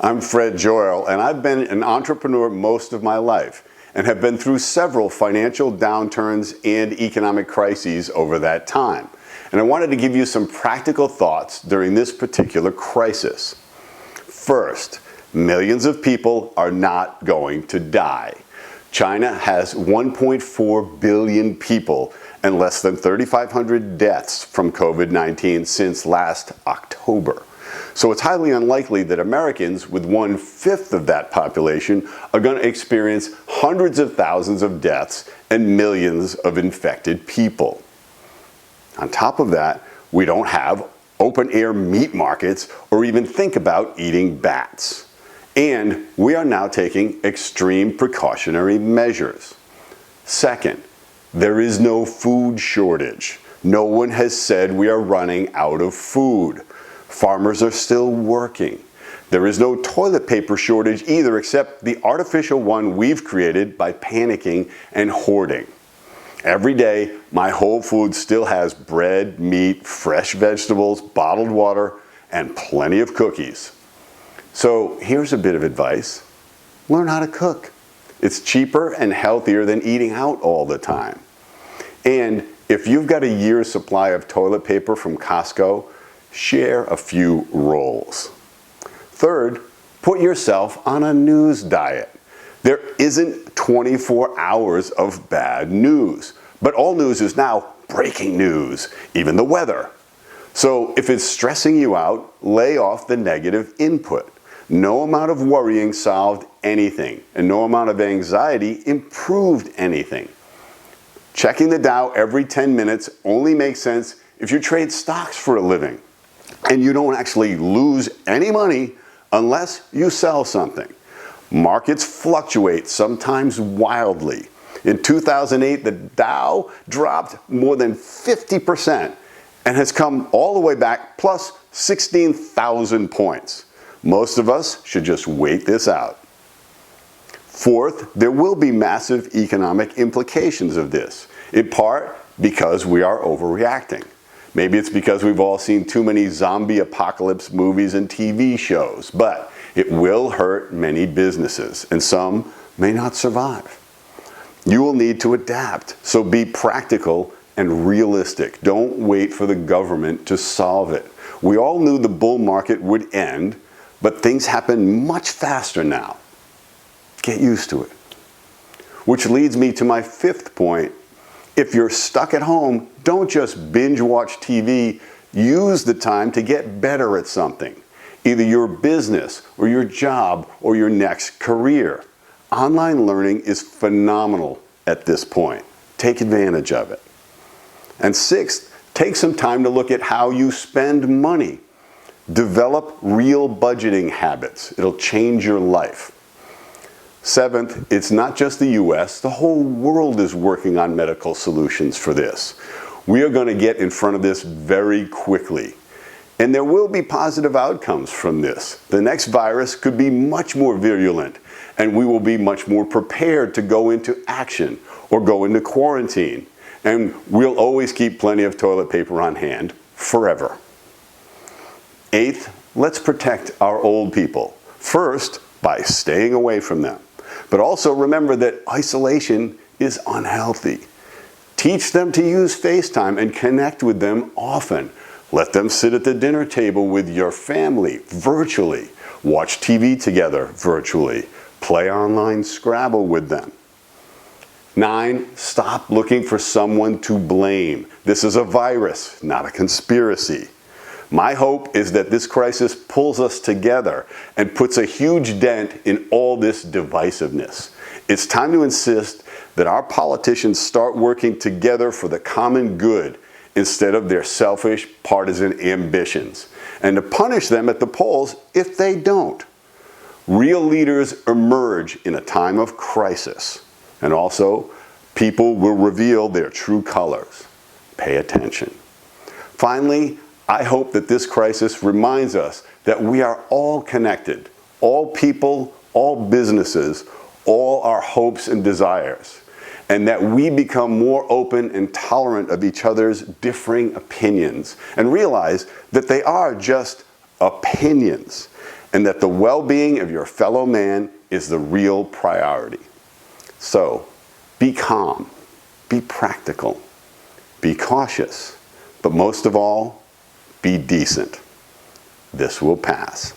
I'm Fred Joyal, and I've been an entrepreneur most of my life and have been through several financial downturns and economic crises over that time. And I wanted to give you some practical thoughts during this particular crisis. First, millions of people are not going to die. China has 1.4 billion people and less than 3,500 deaths from COVID-19 since last October. So it's highly unlikely that Americans with 1/5 of that population are going to experience hundreds of thousands of deaths and millions of infected people. On top of that, we don't have open-air meat markets or even think about eating bats. And we are now taking extreme precautionary measures. Second, there is no food shortage. No one has said we are running out of food. Farmers are still working. There is no toilet paper shortage either, except the artificial one we've created by panicking and hoarding. Every day, my Whole Foods still has bread, meat, fresh vegetables, bottled water, and plenty of cookies. So here's a bit of advice. Learn how to cook. It's cheaper and healthier than eating out all the time. And if you've got a year's supply of toilet paper from Costco, share a few rolls. Third, put yourself on a news diet. There isn't 24 hours of bad news, but all news is now breaking news, even the weather. So if it's stressing you out, lay off the negative input. No amount of worrying solved anything, and no amount of anxiety improved anything. Checking the Dow every 10 minutes only makes sense if you trade stocks for a living, and you don't actually lose any money unless you sell something. Markets fluctuate, sometimes wildly. In 2008, the Dow dropped more than 50% and has come all the way back plus 16,000 points. Most of us should just wait this out. Fourth, there will be massive economic implications of this, in part because we are overreacting. Maybe it's because we've all seen too many zombie apocalypse movies and TV shows, but it will hurt many businesses, and some may not survive. You will need to adapt, so be practical and realistic. Don't wait for the government to solve it. We all knew the bull market would end, but things happen much faster now. Get used to it. Which leads me to my fifth point. If you're stuck at home, don't just binge watch TV. Use the time to get better at something, either your business or your job or your next career. Online learning is phenomenal at this point. Take advantage of it. And sixth, take some time to look at how you spend money. Develop real budgeting habits. It'll change your life. Seventh, it's not just the US, the whole world is working on medical solutions for this. We are going to get in front of this very quickly. And there will be positive outcomes from this. The next virus could be much more virulent, and we will be much more prepared to go into action or go into quarantine. And we'll always keep plenty of toilet paper on hand forever. Eighth, let's protect our old people. First, by staying away from them. But also remember that isolation is unhealthy. Teach them to use FaceTime and connect with them often. Let them sit at the dinner table with your family virtually. Watch TV together virtually. Play online Scrabble with them. 9, stop looking for someone to blame. This is a virus, not a conspiracy. My hope is that this crisis pulls us together and puts a huge dent in all this divisiveness. It's time to insist that our politicians start working together for the common good instead of their selfish partisan ambitions, and to punish them at the polls if they don't. Real leaders emerge in a time of crisis, and also people will reveal their true colors. Pay attention. Finally, I hope that this crisis reminds us that we are all connected, all people, all businesses, all our hopes and desires, and that we become more open and tolerant of each other's differing opinions and realize that they are just opinions, and that the well-being of your fellow man is the real priority. So, be calm, be practical, be cautious, but most of all, be decent. This will pass.